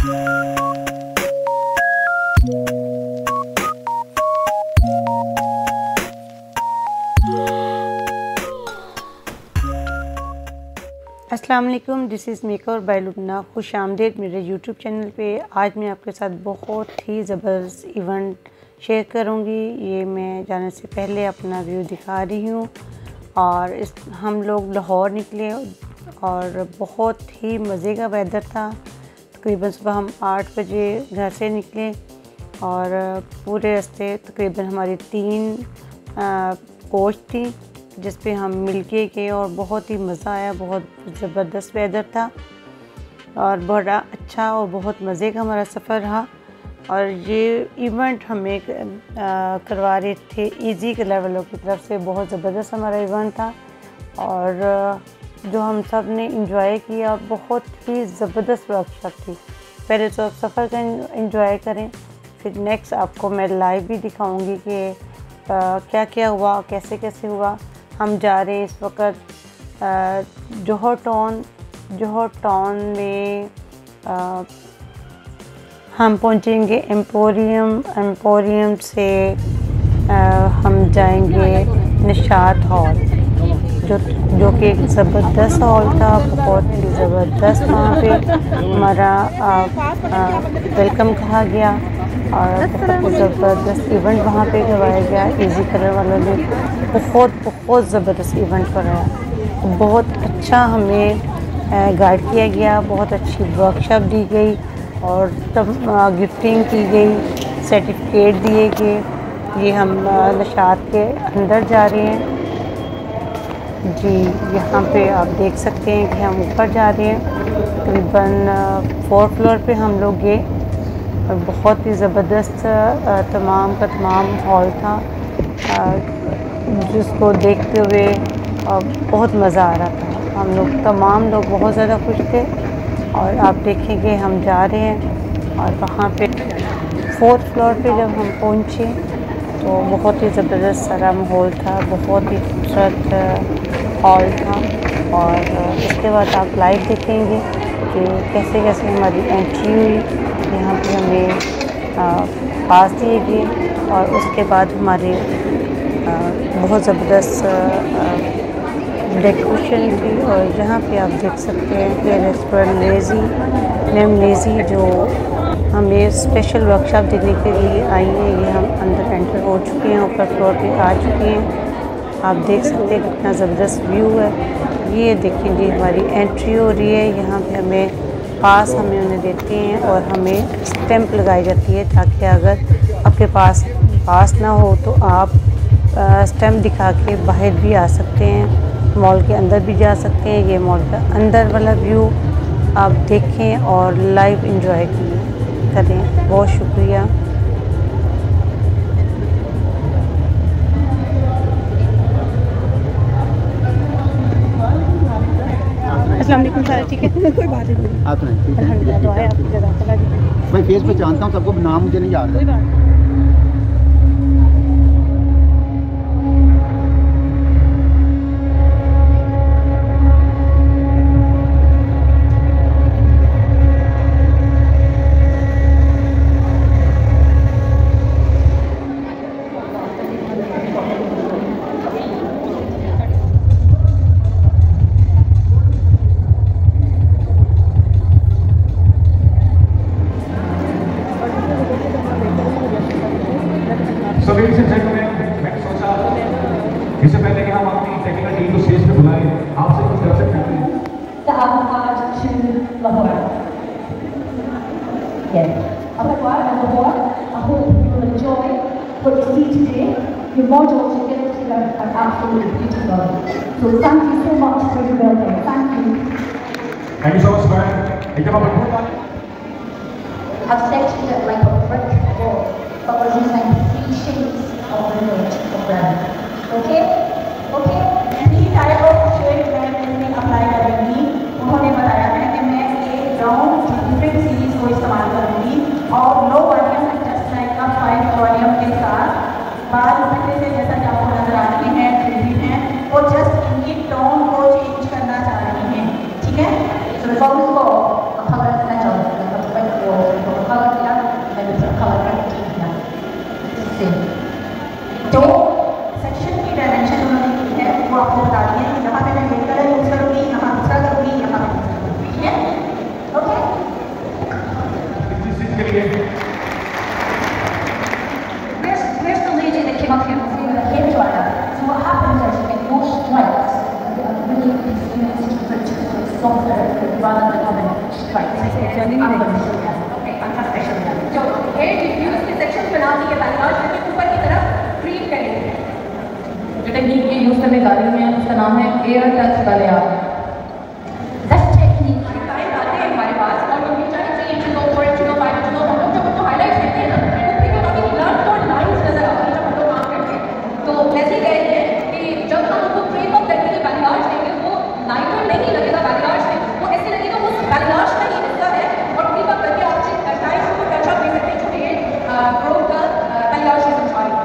अस्सलाम वालेकुम, this is makeover by Lubna. खुश आमदीद मेरे यूट्यूब चैनल पे। आज मैं आपके साथ बहुत ही ज़बरदस्त इवेंट शेयर करूँगी। ये मैं जाने से पहले अपना व्यू दिखा रही हूँ। और हम लोग लाहौर निकले और बहुत ही मज़े का वेदर था। तकरीबन सुबह हम 8 बजे घर से निकले और पूरे रास्ते तकरीबन हमारी 3 कोच थी जिस पे हम मिलके गए और बहुत ही मज़ा आया। बहुत ज़बरदस्त वेदर था और बड़ा अच्छा और बहुत मज़े का हमारा सफ़र रहा। और ये इवेंट हमें करवा रहे थे इजी क्लब वालों की तरफ से। बहुत ज़बरदस्त हमारा इवेंट था और जो हम सब ने इंजॉय किया। बहुत ही ज़बरदस्त वर्कशॉप थी। पहले तो आप सफ़र का इंजॉय करें, फिर नेक्स्ट आपको मैं लाइव भी दिखाऊंगी कि क्या क्या हुआ, कैसे कैसे हुआ। हम जा रहे हैं इस वक्त जौहर टाउन में। हम पहुंचेंगे एम्पोरियम से हम जाएंगे निशात हॉल, जो कि एक ज़बरदस्त हॉल था। बहुत ही ज़बरदस्त वहाँ पे हमारा वेलकम कहा गया और बहुत ज़बरदस्त इवेंट वहाँ पे करवाया गया। इजी कलर वालों ने बहुत ज़बरदस्त इवेंट कराया। बहुत अच्छा हमें गाइड किया गया, बहुत अच्छी वर्कशॉप दी गई और तब गिफ्टिंग की गई, सर्टिफिकेट दिए गए। ये हम निशात के अंदर जा रहे हैं जी। यहाँ पे आप देख सकते हैं कि हम ऊपर जा रहे हैं। तकरीबन 4th फ्लोर पे हम लोग गए और बहुत ही ज़बरदस्त तमाम का तमाम हॉल था जिसको देखते हुए बहुत मज़ा आ रहा था। हम लोग तमाम लोग बहुत ज़्यादा खुश थे। और आप देखेंगे हम जा रहे हैं और वहाँ पे 4th फ्लोर पे जब हम पहुँचे तो बहुत ही ज़बरदस्त सारा माहौल था, बहुत ही खूबसूरत हॉल था। और इसके बाद आप लाइव देखेंगे कि कैसे कैसे हमारी एंट्री हुई। यहाँ पे हमें पास दिए गए और उसके बाद हमारे बहुत ज़बरदस्त डेकोरेशन थी। और यहाँ पे आप देख सकते हैं कि रेस्टोरेंट लेज़ी जो हमें स्पेशल वर्कशॉप देने के लिए आई है। ये हम अंदर एंटर हो चुके हैं, ऊपर फ्लोर पे आ चुके हैं। आप देख सकते हैं कितना ज़बरदस्त व्यू है। ये देखेंगे हमारी एंट्री हो रही है। यहाँ पे हमें पास हमें उन्हें देते हैं और हमें स्टैंप लगाई जाती है ताकि अगर आपके पास ना हो तो आप स्टैंप दिखा के बाहर भी आ सकते हैं, मॉल के अंदर भी जा सकते हैं। ये मॉल का अंदर वाला व्यू आप देखें और लाइव एंजॉय करें। बहुत शुक्रिया। अस्सलाम वालेकुम सारे, ठीक है? कोई बात नहीं। आप नहीं अल्हम्दुलिल्लाह, दुआ है आपकी जज़ाकल्लाह जी। मैं फेस पे जानता हूँ, सबको नाम मुझे नहीं याद है। इससे पहले कि हम अपनी टेक्निकल टीम को स्टेज पे बुलाएं, आपसे कुछ कर सकते हैं? The avant to Lahore. Yes. Lahore, I hope you will enjoy what you see today. Your modules you're going to learn are absolutely beautiful. So thank you so much for your welcome. Thank you. Thank you so much, man. एकदम आप बोल पाए? I've sectioned it like a brick wall, but we're using 3 shades of image of brown. Okay? Okay? इसी type of shade मैं apply करूँगी। उन्होंने बताया है कि मैं एक राउंड डिफरेंट सीरीज को इस्तेमाल करूँगी और लो वॉल्यूम जस्ट लाइक का 5 वॉल्यूम के साथ बाल पहले से जैसा कि आपको नजर आ रही हैं, ट्रेंडी हैं, वो जस्ट इनकी टोन को चेंज करना चाह रही हैं। ठीक है? So the phone call, I'll cover it in a job, okay पंखा स्पेशल जो हेयर डिफ्यूज के सेक्शन बना दिए बैलेंस करके ऊपर की तरफ ट्रीट करेंगे। जो टेक्निक ये यूज़ करने जा रही हूँ उसका नाम है एयर टच बैलेंस। हमारे पास और जो चाहिए 3 इंच 2 4 इंच 5 इंच हम लोग जब उनको हाईलाइट करते हैं ना उसके भी काफ़ी ब्लड और लाइंस नजर आती है जब हम लोग काम करते हैं। तो ऐसे ही कहेंगे कि जब हम उनको क्रीप अप करके ये बैलेंस देंगे वो लाइटर नहीं लगेगा बैलेंस में, वो ऐसे लगेगा वो बैलेंस का ही हिस्सा है और क्रीप अप करके आप टाइम को टच अप दे सकते हैं जो ये ग्रो का बैलेंस है इंशाल्लाह।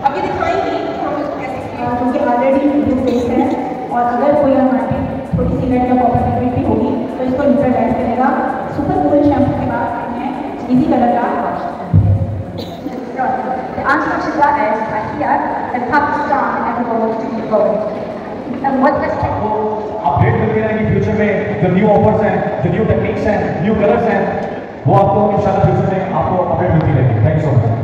अब ये दिखाएंगे हम इसको कैसे क्योंकि ऑलरेडी वीडियो फेस है और अगर कोई हमारी थोड़ी सी नेट या पॉपुलरिटी होगी तो इसको न्यूट्रलाइज करेगा। सुपर कूल शैम्पू के बाद हमने इजी कलर का wash The answer to that is here in Pakistan and the world to be gold. And what this update करते रहेंगे फ्यूचर में जो न्यू ऑफर्स हैं, जो न्यू टेक्निक्स हैं, न्यू कलर्स हैं, वो आपको इंशाल्लाह फ्यूचर में आपको अपडेट मिलती रहेगी। Thank you so much.